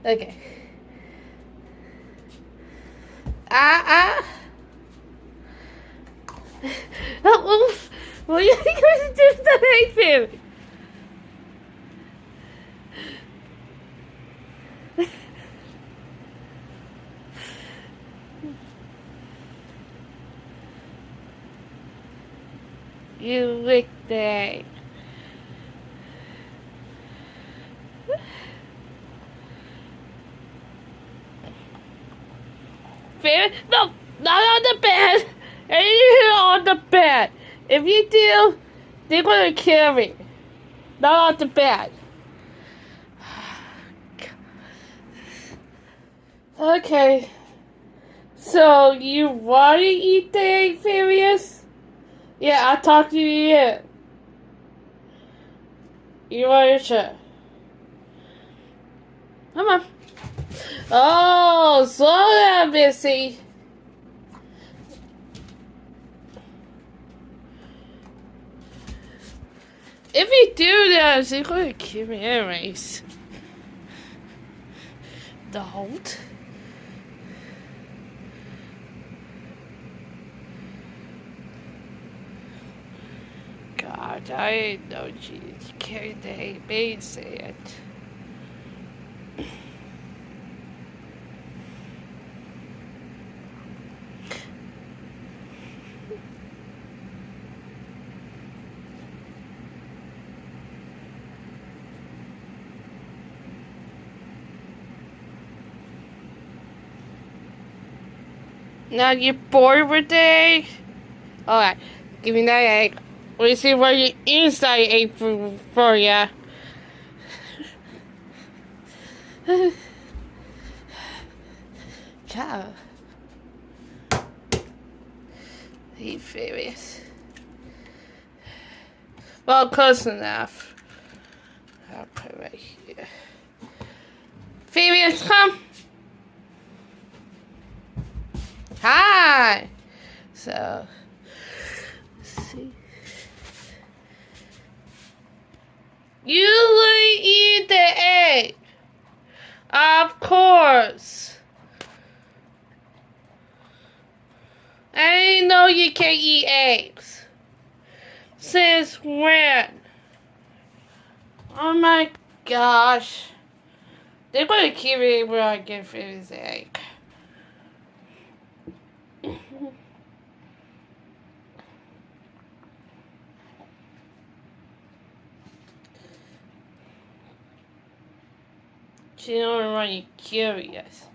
Okay. Ah. Oh, what are you going to do to the egg fairy? You licked the egg. Fairy? No, not on the bed. Anything on the bed. If you do, they're gonna kill me. Not on the bed. Okay. So you want to eat the egg, Farius? Yeah, I'll talk to you. You want to share? Come on. Oh, slow down, Missy. If you do that, you're going to kill me anyways. Don't. God, I didn't know you carried the base it. Now you're bored with the egg? Alright, give me that egg. Let me see what your inside ate for ya. Ciao. He's furious. Well, close enough. I'll put it right here. Furious, come. Hi. So, let's see. You will eat the egg. Of course. I didn't know you can eat eggs. Since when? Oh my gosh. They're gonna keep it where I get this egg. She don't want you curious.